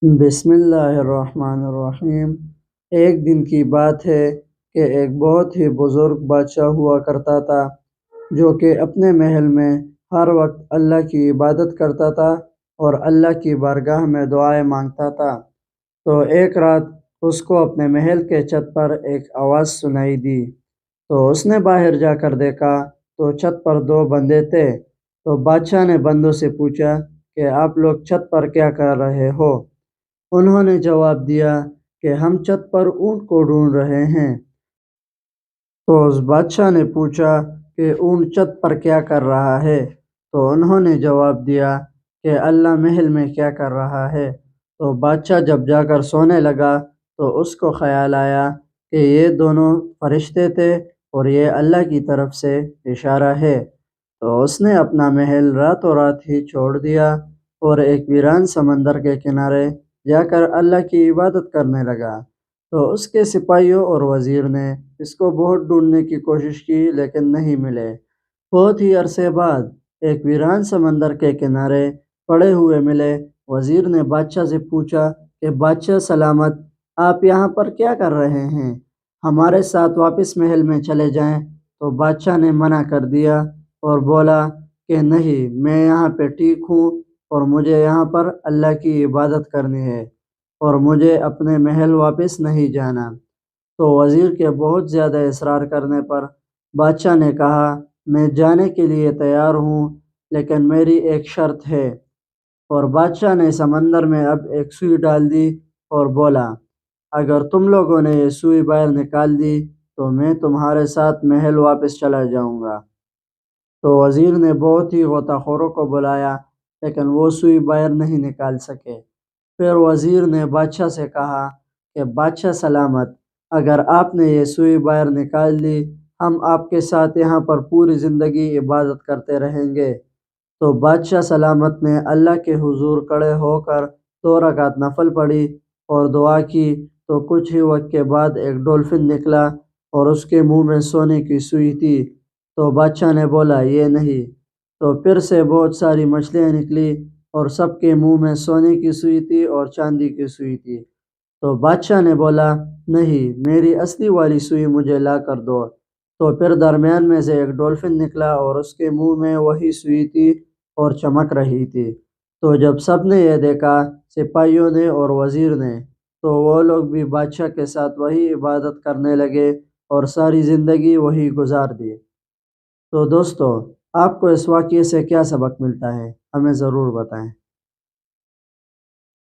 بسم اللہ الرحمن الرحیم۔ ایک دن کی بات ہے کہ ایک بہت ہی بزرگ بادشاہ ہوا کرتا تھا جو کہ اپنے محل میں ہر وقت اللہ کی عبادت کرتا تھا اور اللہ کی بارگاہ میں دعائیں مانگتا تھا۔ تو ایک رات اس کو اپنے محل کے چھت پر ایک آواز سنائی دی، تو اس نے باہر جا کر دیکھا تو چھت پر دو بندے تھے۔ تو بادشاہ نے بندوں سے پوچھا کہ آپ لوگ چھت پر کیا کر رہے ہو؟ انہوں نے جواب دیا کہ ہم چھت پر اونٹ کو ڈھونڈ رہے ہیں۔ تو اس بادشاہ نے پوچھا کہ اونٹ چھت پر کیا کر رہا ہے؟ تو انہوں نے جواب دیا کہ اللہ محل میں کیا کر رہا ہے۔ تو بادشاہ جب جا کر سونے لگا تو اس کو خیال آیا کہ یہ دونوں فرشتے تھے اور یہ اللہ کی طرف سے اشارہ ہے۔ تو اس نے اپنا محل راتوں رات ہی چھوڑ دیا اور ایک ویران سمندر کے کنارے جا کر اللہ کی عبادت کرنے لگا۔ تو اس کے سپاہیوں اور وزیر نے اس کو بہت ڈھونڈنے کی کوشش کی لیکن نہیں ملے۔ بہت ہی عرصے بعد ایک ویران سمندر کے کنارے پڑے ہوئے ملے۔ وزیر نے بادشاہ سے پوچھا کہ بادشاہ سلامت، آپ یہاں پر کیا کر رہے ہیں؟ ہمارے ساتھ واپس محل میں چلے جائیں۔ تو بادشاہ نے منع کر دیا اور بولا کہ نہیں، میں یہاں پہ ٹھیک ہوں اور مجھے یہاں پر اللہ کی عبادت کرنی ہے اور مجھے اپنے محل واپس نہیں جانا۔ تو وزیر کے بہت زیادہ اصرار کرنے پر بادشاہ نے کہا میں جانے کے لیے تیار ہوں لیکن میری ایک شرط ہے۔ اور بادشاہ نے سمندر میں اب ایک سوئی ڈال دی اور بولا اگر تم لوگوں نے یہ سوئی باہر نکال دی تو میں تمہارے ساتھ محل واپس چلا جاؤں گا۔ تو وزیر نے بہت ہی غوطہ خوروں کو بلایا لیکن وہ سوئی باہر نہیں نکال سکے۔ پھر وزیر نے بادشاہ سے کہا کہ بادشاہ سلامت، اگر آپ نے یہ سوئی باہر نکال دی ہم آپ کے ساتھ یہاں پر پوری زندگی عبادت کرتے رہیں گے۔ تو بادشاہ سلامت نے اللہ کے حضور کھڑے ہو کر 2 رکعت نفل پڑھی اور دعا کی۔ تو کچھ ہی وقت کے بعد ایک ڈولفن نکلا اور اس کے منہ میں سونے کی سوئی تھی۔ تو بادشاہ نے بولا یہ نہیں۔ تو پھر سے بہت ساری مچھلیاں نکلی اور سب کے منہ میں سونے کی سوئی تھی اور چاندی کی سوئی تھی۔ تو بادشاہ نے بولا نہیں، میری اصلی والی سوئی مجھے لا کر دو۔ تو پھر درمیان میں سے ایک ڈولفن نکلا اور اس کے منہ میں وہی سوئی تھی اور چمک رہی تھی۔ تو جب سب نے یہ دیکھا، سپاہیوں نے اور وزیر نے، تو وہ لوگ بھی بادشاہ کے ساتھ وہی عبادت کرنے لگے اور ساری زندگی وہی گزار دی۔ تو دوستو، آپ کو اس واقعے سے کیا سبق ملتا ہے؟ ہمیں ضرور بتائیں۔